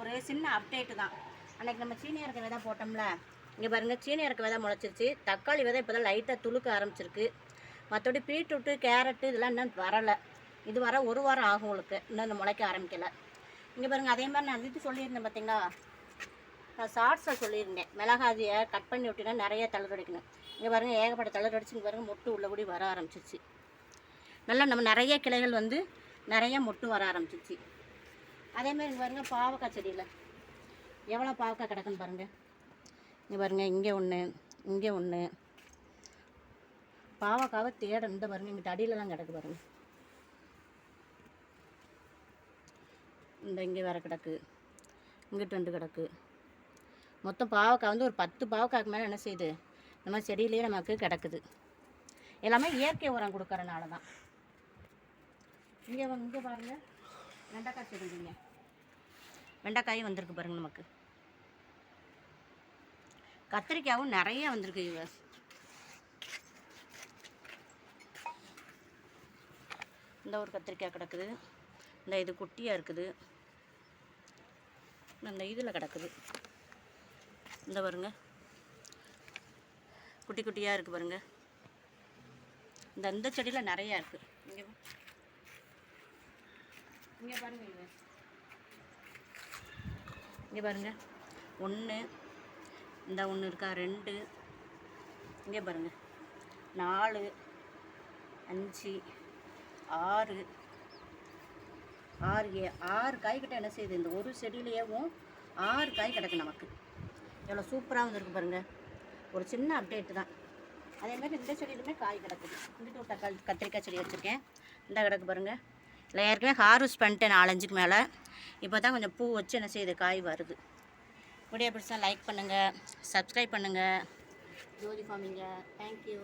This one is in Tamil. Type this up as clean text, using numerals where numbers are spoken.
ஒரு சின்ன அப்டேட்டு தான். அன்றைக்கி நம்ம சீனியருக்கு விதை போட்டோம்ல, இங்கே பாருங்கள் சீனியருக்கு விதை முளைச்சிருச்சு. தக்காளி விதை இப்போ தான் லைட்டாக துளுக்க ஆரம்பிச்சிருக்கு. மற்றபடி பீட்ரூட்டு கேரட்டு இதெல்லாம் இன்னும் வரலை. இது வர 1 வாரம் ஆகும் உங்களுக்கு, இன்னும் இந்த முளைக்க ஆரம்பிக்கலை. இங்கே பாருங்கள் அதே மாதிரி நான் இது சொல்லியிருந்தேன் பார்த்தீங்களா, நான் ஷார்ட்ஸில் சொல்லியிருந்தேன் மிளகாதியை கட் பண்ணி விட்டினா நிறைய தளர் அடிக்கணும். இங்கே பாருங்கள் ஏகப்பட்ட தளர் அடிச்சு இங்கே பாருங்கள் மொட்டு உள்ளபடி வர ஆரம்பிச்சிச்சு. நல்லா நம்ம நிறைய கிளைகள் வந்து நிறைய மொட்டு வர ஆரம்பிச்சிச்சு. அதேமாதிரி இங்கே பாருங்கள் பாவக்காய் செடியில் எவ்வளோ பாவக்காய் கிடக்குன்னு பாருங்கள். இங்கே பாருங்கள் இங்கே ஒன்று இங்கே ஒன்று. பாவக்காவை தேட இந்த பாருங்கள் இங்கிட்ட அடியிலலாம் கிடக்கு பாருங்கள். இந்த இங்கே வேறு கிடக்கு, இங்கிட்டு 2 கிடக்கு. மொத்தம் பாவக்காய் வந்து ஒரு 10 பாவக்காய்க்கு மேலே என்ன செய்யுது நம்ம செடியிலேயே நமக்கு கிடக்குது. எல்லாமே இயற்கை உரம் கொடுக்கறனால தான். இங்கே இங்கே பாருங்கள் வெண்டைக்காய் செடிங்க, வெண்டைக்காயும் வந்திருக்கு பாருங்கள். நமக்கு கத்திரிக்காயும் நிறைய வந்திருக்கு. இந்த ஒரு கத்திரிக்காய் கிடக்குது, இந்த இது குட்டியாக இருக்குது, இந்த இதில் கிடக்குது. இந்த பாருங்க குட்டி குட்டியாக இருக்குது பாருங்கள். இந்த செடியில் நிறையா இருக்குது. இங்கே பாருங்கள் இங்கே பாருங்கள் 1 இந்த 1 இருக்கா, 2 இங்கே பாருங்கள் 4 5 6 6 காய்கிட்ட என்ன செய்யுது. இந்த ஒரு செடியிலேயும் 6 காய் கிடக்கு நமக்கு. எவ்வளோ சூப்பராக வந்துருக்கு பாருங்கள். ஒரு சின்ன அப்டேட்டு தான். அதேமாதிரி இந்த செடியிலுமே காய் கிடக்குது. இங்கிட்ட ஒரு தக்காளி கத்திரிக்காய் செடி வச்சுருக்கேன், இந்த கிடக்கு பாருங்கள். இல்லை ஏற்கனவே ஹார்வெஸ்ட் பண்ணிட்டேன் 4-5க்கு மேலே. இப்போ தான் கொஞ்சம் பூ வச்சு என்ன செய்யுது காய் வருது. வீடியோ பிடிச்சா லைக் பண்ணுங்கள், சப்ஸ்கிரைப் பண்ணுங்கள். ஜோதி ஃபார்மிங்க. தேங்க்யூ.